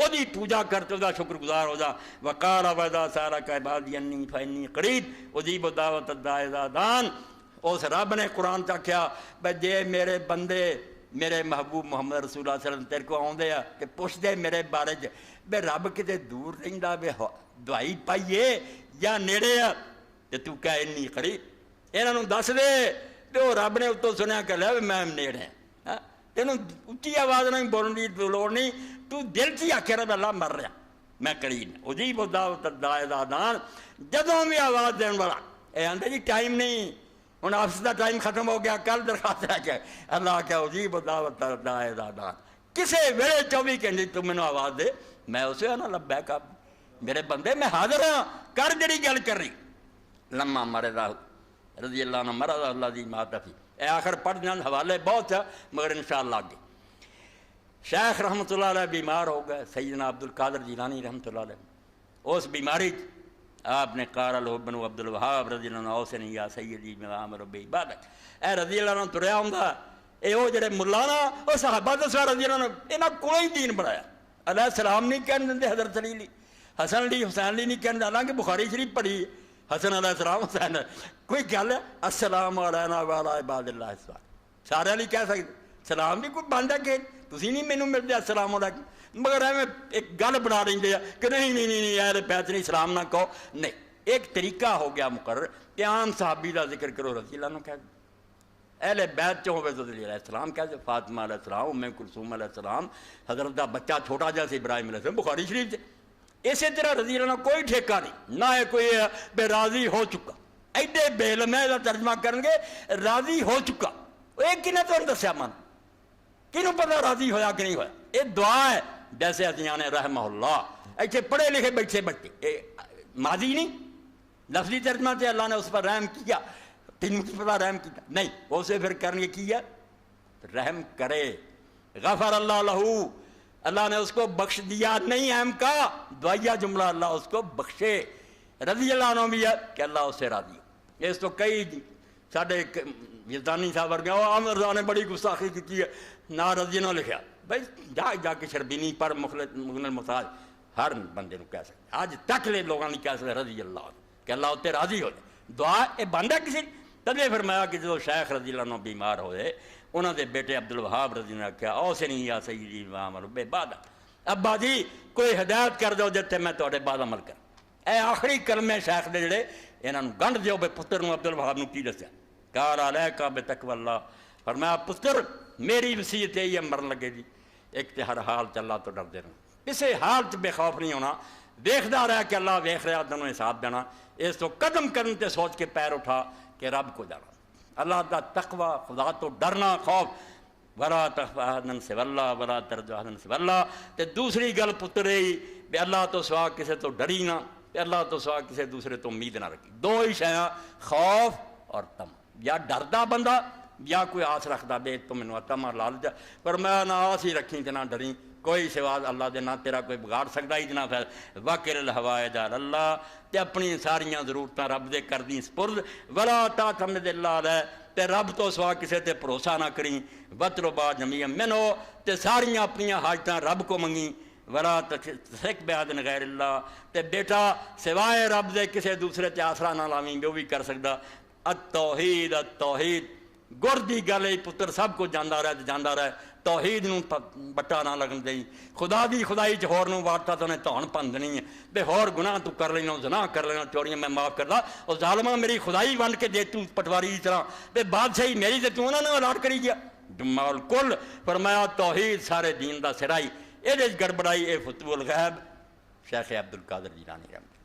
وہی پوجا کرتے دا شکر گزار ہو جا. وقال وذا سارک عبادی انی فانی قریب اجیب دعوت الداعی اذا دعان. اس رب نے قرآن چ آخیا بھائی جے میرے بندے میرے محبوب محمد رسول اللہ صلی اللہ علیہ وسلم تیرے کو آدھے آ کہ پوچھتے میرے بارے بے رب کتے دور رہندا بے دوائی پائیے یا نیڑے آ تے تو کہہ انی قریب. انہوں دس دے تے وہ رب نے اتوں سنیا کہ لے میں نیڑے ہاں تینوں اچھی آواز نہیں بولنے کی لوڑ نہیں. تو دل چی آخیا رہا اللہ مر رہا میں قریب اجیب دعوت الداعی اذا دعان. جدوں بھی آواز دین والا اے آندے جی ٹائم نہیں ہوں آفس کا ٹائم ختم ہو گیا کل درخواست رہ گیا. اللہ کیا اجیب دعوت الداعی اذا دعان. کسے ویلے 24 گھنٹے تو مینوں آواز دے میں اسے آنا لبیک آپ میرے بندے میں حاضر ہاں کر جڑی گل کر رہی. لما مرض رضی اللہ عنہ مرض اللہ دی مات فی. اے آخر پڑھ جان حوالے بہت ہے مگر انشاءاللہ آگے. شیخ رحمۃ اللہ علیہ بیمار ہو گئے. سیدنا عبدالقادر جیلانی رحمۃ اللہ علیہ اس بیماری آپ نے قال له ابن عبدالوہاب رضی اللہ عنہ اوصنی یا سیدی میں امر بعبادت. اے رضی اللہ عنہ تریا ہوندا اے وہ جڑے مولانا وہ صحابہ تو سارا رضی اللہ عنہ انہاں کوئی دین بنایا. علیہ السلام نہیں کہن دے حضرت علی لی حسن علی حسین علی نہیں کہن دے. حالانکہ بخاری شریف پڑھی حسن علیہ السلام حسین کوئی گل ہے السلام علینا وعلی عباد اللہ الصالحین سارے علی کہہ سکتے. سلام بھی کوئی بندہ کہ تسی نہیں مینوں ملتے السلام علیکم مگر ایویں ایک گل بنا رہے کہ نہیں اہل بیت نہیں سلام نہ کہو. نہیں ایک طریقہ ہو گیا مقرر کہ عام صحابی کا ذکر کرو رضی اللہ عنہ کہہ دو. اہل بیت چ ہوئے تو علیہ السلام کہہ دو. فاطمہ علیہ السلام ام کلثوم علیہ السلام حضرت کا بچہ چھوٹا جا سی ابراہیم علیہ السلام بخاری شریف سے. اسی طرح رضی اللہ عنہ کوئی ٹھیکہ نہیں نہ ہے کوئی بے راضی ہو چکا. ایڈے بے علم ہے ترجمہ کریں گے راضی ہو چکا. ایک کی نے تو دسیا من کنوں پتہ راضی ہویا کہ نہیں ہویا. یہ دعا ہے جیسے اتیانے رحمہ اللہ ایسے پڑھے لکھے بچے بچے ماضی نہیں لفظی ترجمہ سے اللہ نے اس پر رحم کیا. تین پتہ رحم کیا نہیں اسے پھر کرنے کیا رحم کرے. غفر اللہ لہو اللہ نے اس کو بخش دیا نہیں اہم کا دعائیہ جملہ اللہ اس کو بخشے. رضی اللہ عنہ بھی ہے کہ اللہ اس سے راضی ہو. اس تو کئی ساڈے جیلانی صاحب ورگے عامر رضا نے بڑی گستاخی کی ہے نہ رضی نہ لکھیا. بھائی جا کے شربینی پر مغن المحتاج ہر بندے کو کہہ سکتے. آج تک لے لوگوں نے کہہ سکتے رضی اللہ عنہ کہ اللہ اتنے راضی ہو جائے. دعا یہ بند ہے کسی تدے فرمایا کہ جو شیخ رضی اللہ عنہ بیمار ہوئے انہوں نے بیٹے عبدالوہاب رضی اللہ عنہ کہا اوصنی یا سیدی وامر بعبادت. ابا جی کوئی ہدایت کر دو جتے میں تواڈے بعد عمل کر. اے آخری کلمے شیخ دے جڑے انہاں نوں گنڈ دیو بے پتر نوں عبدالوہاب نوں کی دسیا. قال علیک بتقوی اللہ فرمایا پتر میری وصیت ہے یہ مرن لگے جی ایک تے ہر حال چ اللہ تو ڈردے رہو. کسے حال چ بے خوف نہیں ہونا. دیکھدا رہا کہ اللہ ویکھ رہا تینوں حساب دینا. اس تو قدم کرن تے سوچ کے پیر اٹھا کہ رب کو جانا. اللہ دا تقوی خدا تو ڈرنا خوف ولا تخف احدا سوى اللہ ولا ترجو احدا سوى اللہ. تے دوسری گل پتر ہے کہ اللہ تو سوا کسے تو ڈری نہ اللہ تو سوا کسے دوسرے تو امید نہ رکھی. دو ہی شیاں خوف اور تم. یا ڈردا بندہ یا کوئی آس رکھدا بے تو مینوں تما لالچ پر میں نہ آس ہی رکھی تے نہ ڈری کوئی سوا اللہ دے نہ تیرا کوئی بگاڑ سکدا ہی نہ پھر وکر الحوائج اللہ تے اپنی ساریاں ضرورتاں رب دے کر دیں سپرد ولا تعتمد الا علیہ تے رب تو سوا کسے تے بھروسہ نہ کریں وطلبا جمیعا منہ تے ساریاں اپنی حاجتاں رب کو منگیں ولا تشرک بعد غیر اللہ تے بیٹا سوائے رب دے کسے دوسرے تے آسرا نہ لاویں وہ بھی کر سکدا. التوحید التوحید گر دی گل ہے پتر سب کو جاندا رہے توحید نوں بٹا نہ لگن دئی. خدا دی خدائی چ ہور نوں وارتا تو نے تون پندنی ہے بے ہور گناہ تو کر لینا زنا کر لینا چوریاں میں معاف کر دا او ظالما میری خدائی ونڈ کے دے تو پٹواری کی طرح تے بادشاہی میری تے تو انہاں نے الاٹ کری گیا. جمال کل فرمایا توحید سارے دین دا سرائی اے دے گڑبڑائی اے فتوح الغیب شیخ عبدالقادر جیلانی رحمۃ.